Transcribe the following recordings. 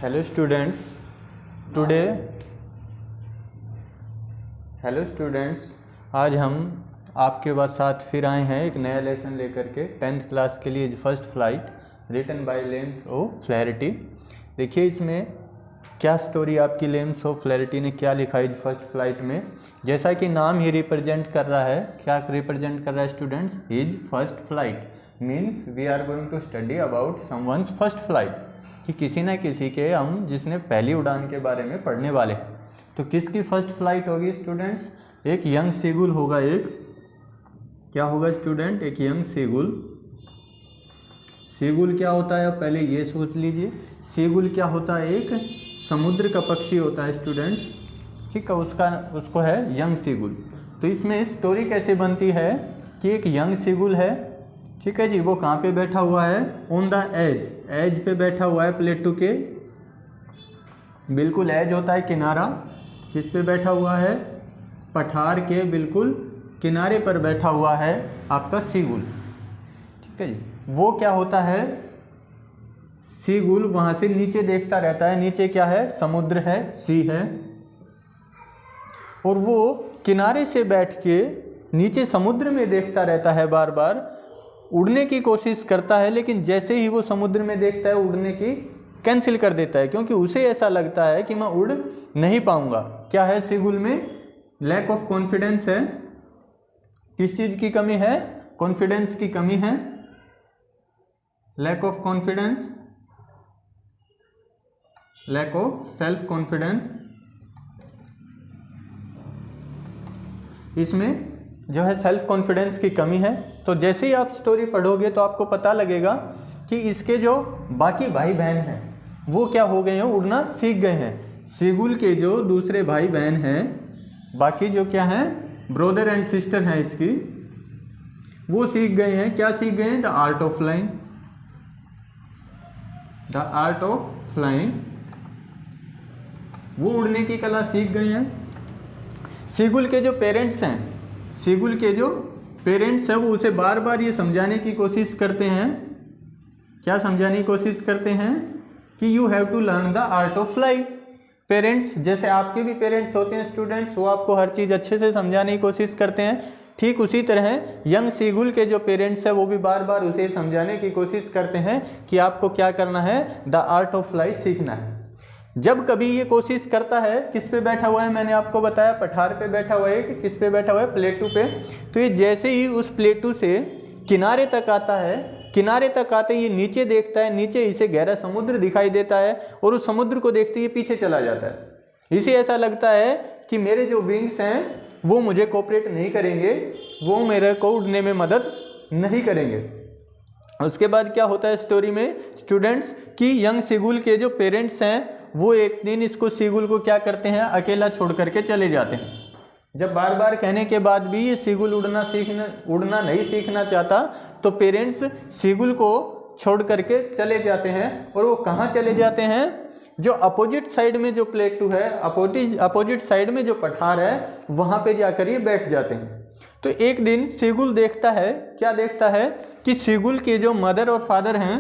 Hello students आज हम आपके साथ फिर आए हैं एक नया लेसन लेकर के 10th क्लास के लिए first flight written by Liam O'Flaherty. देखिए इसमें क्या स्टोरी आपकी लेम्स ऑफ फ्लैरिटी ने क्या लिखा है फर्स्ट फ्लाइट में। जैसा कि नाम ही रिप्रेजेंट कर रहा है, क्या रिप्रेजेंट कर रहा है students? His first flight means we are going to study about someone's first flight, कि किसी न किसी के हम जिसने पहली उड़ान के बारे में पढ़ने वाले हैं। तो किसकी फर्स्ट फ्लाइट होगी स्टूडेंट्स? एक यंग सीगुल होगा। एक क्या होगा स्टूडेंट? एक यंग सीगुल। सीगुल क्या होता है? पहले ये सोच लीजिए, सीगुल क्या होता है? एक समुद्र का पक्षी होता है स्टूडेंट्स, ठीक है। उसको है यंग सीगुल। तो इसमें स्टोरी कैसे बनती है कि एक यंग सीगुल है, ठीक है जी। वो कहाँ पे बैठा हुआ है? ऑन द एज पे बैठा हुआ है प्लेटू के बिल्कुल एज होता है किनारा। किस पे बैठा हुआ है? पठार के बिल्कुल किनारे पर बैठा हुआ है आपका सीगुल, ठीक है जी। वो क्या होता है? सीगुल वहाँ से नीचे देखता रहता है। नीचे क्या है? समुद्र है, सी है। और वो किनारे से बैठ के नीचे समुद्र में देखता रहता है, बार बार उड़ने की कोशिश करता है। लेकिन जैसे ही वो समुद्र में देखता है, उड़ने की कैंसिल कर देता है, क्योंकि उसे ऐसा लगता है कि मैं उड़ नहीं पाऊंगा। क्या है सीगुल में? लैक ऑफ कॉन्फिडेंस है। किस चीज़ की कमी है? कॉन्फिडेंस की कमी है। Lack of confidence, lack of self confidence. इसमें जो है सेल्फ कॉन्फिडेंस की कमी है। तो जैसे ही आप स्टोरी पढ़ोगे तो आपको पता लगेगा कि इसके जो बाकी भाई बहन हैं वो क्या हो गए हैं? उड़ना सीख गए हैं। सीगुल के जो दूसरे भाई बहन हैं, बाकी जो क्या हैं, ब्रदर एंड सिस्टर हैं इसकी, वो सीख गए हैं। क्या सीख गए हैं? The art of flying. The art of flying, वो उड़ने की कला सीख गए हैं। सीगुल के जो पेरेंट्स हैं, सीगुल के जो पेरेंट्स हैं, वो उसे बार बार ये समझाने की कोशिश करते हैं। क्या समझाने की कोशिश करते हैं? कि you have to learn the art of fly. Parents, जैसे आपके भी पेरेंट्स होते हैं स्टूडेंट्स, वो आपको हर चीज़ अच्छे से समझाने की कोशिश करते हैं। ठीक उसी तरह यंग सीगुल के जो पेरेंट्स हैं वो भी बार बार उसे समझाने की कोशिश करते हैं कि आपको क्या करना है? द आर्ट ऑफ फ्लाई सीखना है। जब कभी ये कोशिश करता है, किस पे बैठा हुआ है? मैंने आपको बताया पठार पे बैठा हुआ है। कि किस पे बैठा हुआ है? प्लेटू पे। तो ये जैसे ही उस प्लेटू से किनारे तक आता है, किनारे तक आते ही ये नीचे देखता है। नीचे इसे गहरा समुद्र दिखाई देता है और उस समुद्र को देखते ही पीछे चला जाता है। इसे ऐसा लगता है कि मेरे जो विंग्स हैं वो मुझे कोऑपरेट नहीं करेंगे, वो मेरे को उड़ने में मदद नहीं करेंगे। उसके बाद क्या होता है स्टोरी में स्टूडेंट्स? कि यंग सीगुल के जो पेरेंट्स हैं वो एक दिन इसको सीगुल को क्या करते हैं? अकेला छोड़ करके चले जाते हैं। जब बार बार कहने के बाद भी ये सीगुल उड़ना नहीं सीखना चाहता, तो पेरेंट्स सीगुल को छोड़ करके चले जाते हैं। और वो कहाँ चले जाते हैं? जो अपोजिट साइड में जो प्लेटू है, अपोजिट साइड में जो पठार है, वहाँ पे जाकर ये बैठ जाते हैं। तो एक दिन सीगुल देखता है, क्या देखता है? कि सीगुल के जो मदर और फादर हैं,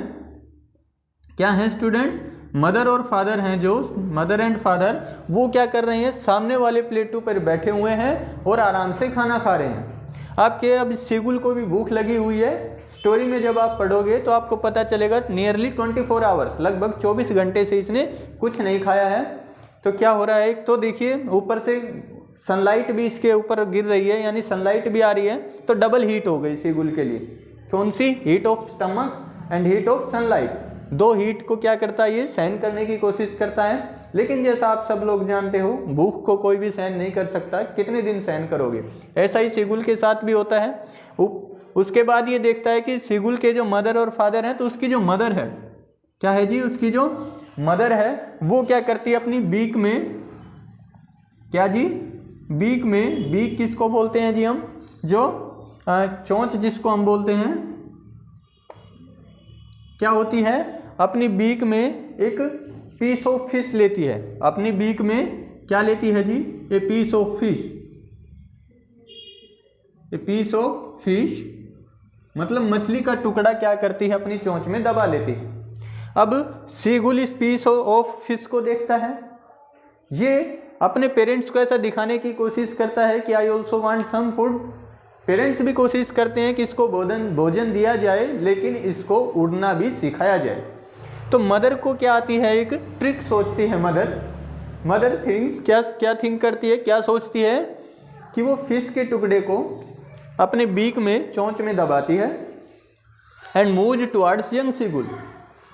क्या हैं स्टूडेंट्स? मदर और फादर हैं, जो मदर एंड फादर, वो क्या कर रहे हैं? सामने वाले प्लेटू पर बैठे हुए हैं और आराम से खाना खा रहे हैं। आपके अब सीगुल को भी भूख लगी हुई है। स्टोरी में जब आप पढ़ोगे तो आपको पता चलेगा नियरली 24 आवर्स, लगभग 24 घंटे से इसने कुछ नहीं खाया है। तो क्या हो रहा है? एक तो देखिए ऊपर से सनलाइट भी इसके ऊपर गिर रही है, यानी सनलाइट भी आ रही है, तो डबल हीट हो गई सीगुल के लिए। कौन सी? Heat of stomach and heat of sunlight. दो हीट को क्या करता है? ये सहन करने की कोशिश करता है। लेकिन जैसा आप सब लोग जानते हो, भूख को कोई भी सहन नहीं कर सकता। कितने दिन सहन करोगे? ऐसा ही सीगुल के साथ भी होता है। उसके बाद ये देखता है कि सीगुल के जो मदर और फादर हैं, तो उसकी जो मदर है, क्या है जी? उसकी जो मदर है वो क्या करती है? अपनी बीक में, क्या जी? बीक में, बीक किसको बोलते हैं जी हम? जो चोंच जिसको हम बोलते हैं, क्या होती है? अपनी बीक में एक पीस ऑफ फिश लेती है। अपनी बीक में क्या लेती है जी? A piece of fish. A piece of fish मतलब मछली का टुकड़ा क्या करती है? अपनी चोंच में दबा लेती है। अब सीगुल इस पीस ऑफ फिश को देखता है, ये अपने पेरेंट्स को ऐसा दिखाने की कोशिश करता है कि I also want some food. Parents भी कोशिश करते हैं कि इसको भोजन दिया जाए, लेकिन इसको उड़ना भी सिखाया जाए। तो मदर को क्या आती है, एक ट्रिक सोचती है मदर थिंक्स, क्या थिंक करती है, क्या सोचती है कि वो फिश के टुकड़े को अपने बीक में, चोंच में दबाती है and moves towards young seagull,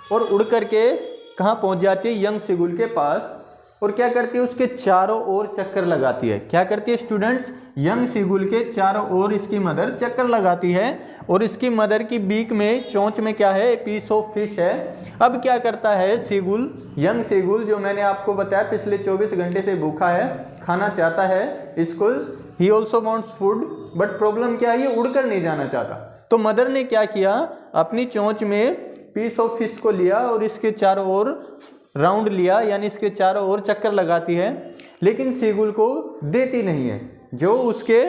और उड़ करके कहाँ पहुँच जाती है, यंग सीगुल के पास, और क्या करती है, उसके चारों ओर चक्कर लगाती है। क्या करती है स्टूडेंट्स, यंग सीगुल के चारों ओर इसकी मदर चक्कर लगाती है, और इसकी मदर की बीक में, चोंच में क्या है, पीस ऑफ फिश है। अब क्या करता है सीगुल, यंग सीगुल, जो मैंने आपको बताया पिछले 24 घंटे से भूखा है, खाना चाहता है इसको, he also wants food, but problem क्या है, ये उड़कर नहीं जाना चाहता। तो मदर ने क्या किया, अपनी चोंच में पीस ऑफ फिश को लिया और इसके चारों ओर राउंड लिया, यानी इसके चारों ओर चक्कर लगाती है, लेकिन सीगुल को देती नहीं है। जो उसके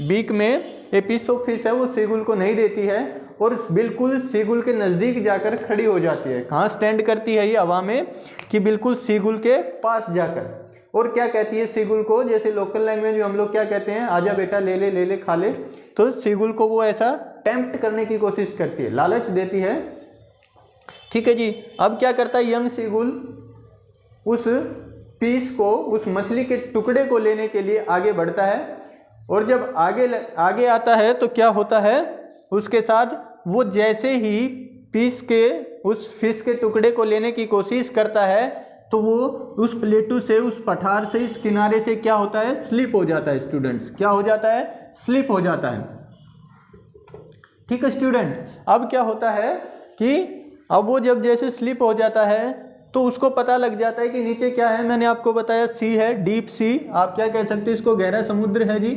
बीक में ये पीस ऑफ फिश है वो सीगुल को नहीं देती है, और बिल्कुल सीगुल के नज़दीक जाकर खड़ी हो जाती है। कहाँ स्टैंड करती है ये, हवा में, कि बिल्कुल सीगुल के पास जाकर, और क्या कहती है सीगुल को, जैसे लोकल लैंग्वेज में हम लोग क्या कहते हैं, आजा बेटा ले ले खा ले। तो सीगुल को वो ऐसा टेम्प्ट करने की कोशिश करती है, लालच देती है। ठीक है जी। अब क्या करता है यंग सीगुल, उस पीस को, उस मछली के टुकड़े को लेने के लिए आगे बढ़ता है, और जब आगे आता है तो क्या होता है उसके साथ, वो जैसे ही पीस के, उस फिश के टुकड़े को लेने की कोशिश करता है, तो वो उस प्लेटू से, उस पठार से, इस किनारे से क्या होता है, स्लिप हो जाता है स्टूडेंट्स। क्या हो जाता है, स्लिप हो जाता है। ठीक है स्टूडेंट। अब क्या होता है कि अब वो जब जैसे स्लिप हो जाता है तो उसको पता लग जाता है कि नीचे क्या है, मैंने आपको बताया सी है, डीप सी, आप क्या कह सकते हैं इसको, गहरा समुद्र है जी।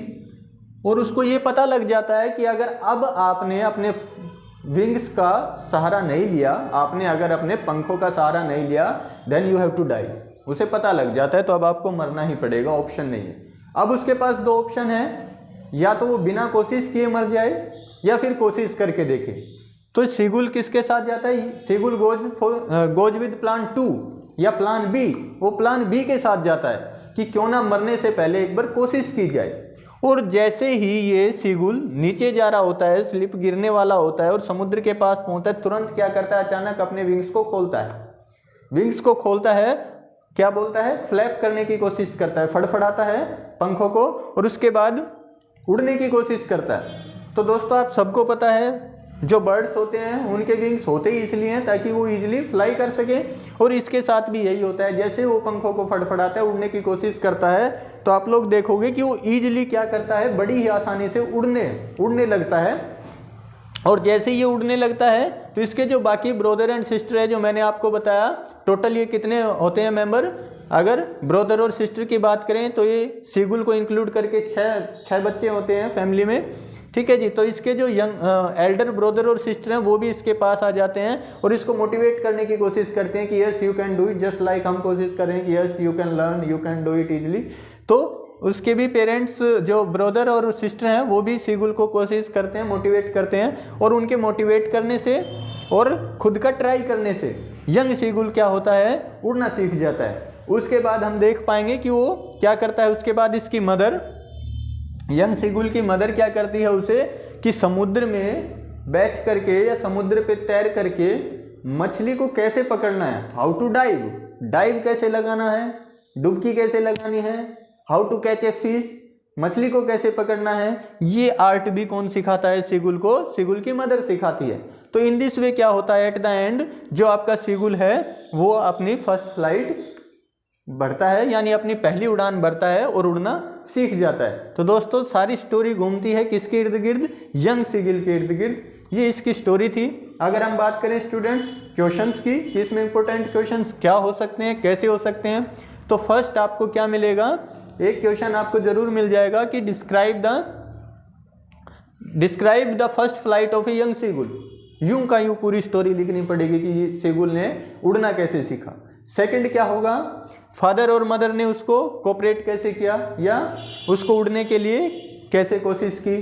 और उसको ये पता लग जाता है कि अगर अब आपने अपने विंग्स का सहारा नहीं लिया, आपने अगर अपने पंखों का सहारा नहीं लिया, then you have to die. उसे पता लग जाता है तो अब आपको मरना ही पड़ेगा, ऑप्शन नहीं है। अब उसके पास दो ऑप्शन है, या तो वो बिना कोशिश किए मर जाए, या फिर कोशिश करके देखे। तो सीगुल किसके साथ जाता है, सीगुल गोज विद प्लान 2 या प्लान बी, वो प्लान बी के साथ जाता है कि क्यों ना मरने से पहले एक बार कोशिश की जाए। और जैसे ही ये सीगुल नीचे जा रहा होता है, स्लिप गिरने वाला होता है और समुद्र के पास पहुंचता है, तुरंत क्या करता है, अचानक अपने विंग्स को खोलता है। विंग्स को खोलता है, क्या बोलता है, फ्लैप करने की कोशिश करता है, फड़फड़ाता है पंखों को, और उसके बाद उड़ने की कोशिश करता है। तो दोस्तों आप सबको पता है, जो बर्ड्स होते हैं उनके विंग्स होते ही इसलिए हैं ताकि वो इजीली फ्लाई कर सके, और इसके साथ भी यही होता है। जैसे वो पंखों को फड़फड़ाता है, उड़ने की कोशिश करता है, तो आप लोग देखोगे कि वो इजीली क्या करता है, बड़ी ही आसानी से उड़ने लगता है। और जैसे ये उड़ने लगता है तो इसके जो बाकी ब्रदर एंड सिस्टर है, जो मैंने आपको बताया, टोटल ये कितने होते हैं मेंबर, अगर ब्रदर और सिस्टर की बात करें तो ये सीगुल को इंक्लूड करके छः बच्चे होते हैं फैमिली में। ठीक है जी। तो इसके जो यंग एल्डर ब्रदर और सिस्टर हैं वो भी इसके पास आ जाते हैं और इसको मोटिवेट करने की कोशिश करते हैं कि yes you can do it, just like हम कोशिश कर रहे हैं कि yes you can learn, you can do it easily. तो उसके भी पेरेंट्स, जो ब्रदर और सिस्टर हैं, वो भी सीगुल को कोशिश करते हैं, मोटिवेट करते हैं, और उनके मोटिवेट करने से और खुद का ट्राई करने से यंग सीगुल क्या होता है, उड़ना सीख जाता है। उसके बाद हम देख पाएंगे कि वो क्या करता है। उसके बाद इसकी मदर, यंग सीगुल की मदर क्या करती है उसे, कि समुद्र में बैठ करके या समुद्र पे तैर करके मछली को कैसे पकड़ना है, हाउ टू डाइव कैसे लगाना है, डुबकी कैसे लगानी है, how to catch a fish, मछली को कैसे पकड़ना है, ये आर्ट भी कौन सिखाता है सीगुल को, सीगुल की मदर सिखाती है। तो इन दिस वे क्या होता है, एट द एंड जो आपका सीगुल है वो अपनी फर्स्ट फ्लाइट बढ़ता है, यानी अपनी पहली उड़ान भरता है और उड़ना सीख जाता है। तो दोस्तों सारी स्टोरी घूमती है किसके इर्द गिर्द, यंग सीगुल के इर्द गिर्द। ये इसकी स्टोरी थी। अगर हम बात करें स्टूडेंट्स क्वेश्चंस की कि इसमें इंपॉर्टेंट क्वेश्चंस क्या हो सकते हैं, कैसे हो सकते हैं, तो फर्स्ट आपको क्या मिलेगा, एक क्वेश्चन आपको जरूर मिल जाएगा कि describe the first flight of a young seagull. यूं का यूं पूरी स्टोरी लिखनी पड़ेगी कि सीगुल ने उड़ना कैसे सीखा। सेकंड क्या होगा, फादर और मदर ने उसको कोऑपरेट कैसे किया या उसको उड़ने के लिए कैसे कोशिश की,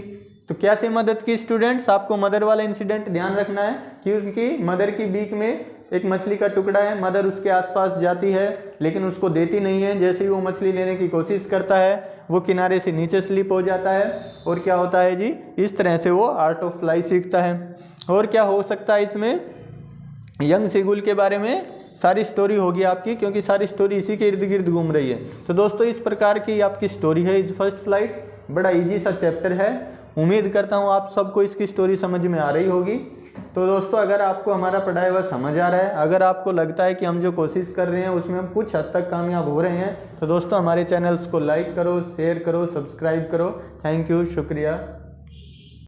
तो कैसे मदद की। स्टूडेंट्स आपको मदर वाला इंसिडेंट ध्यान रखना है कि उनकी मदर की बीक में एक मछली का टुकड़ा है, मदर उसके आसपास जाती है लेकिन उसको देती नहीं है। जैसे ही वो मछली लेने की कोशिश करता है वो किनारे से नीचे स्लिप हो जाता है और क्या होता है जी, इस तरह से वो आर्ट ऑफ फ्लाई सीखता है। और क्या हो सकता है इसमें, यंग सीगुल के बारे में सारी स्टोरी होगी आपकी, क्योंकि सारी स्टोरी इसी के इर्द गिर्द घूम रही है। तो दोस्तों इस प्रकार की आपकी स्टोरी है इज फर्स्ट फ्लाइट, बड़ा इजी सा चैप्टर है। उम्मीद करता हूँ आप सबको इसकी स्टोरी समझ में आ रही होगी। तो दोस्तों अगर आपको हमारा पढ़ाया हुआ समझ आ रहा है, अगर आपको लगता है कि हम जो कोशिश कर रहे हैं उसमें हम कुछ हद तक कामयाब हो रहे हैं, तो दोस्तों हमारे चैनल्स को लाइक करो, शेयर करो, सब्सक्राइब करो। थैंक यू, शुक्रिया।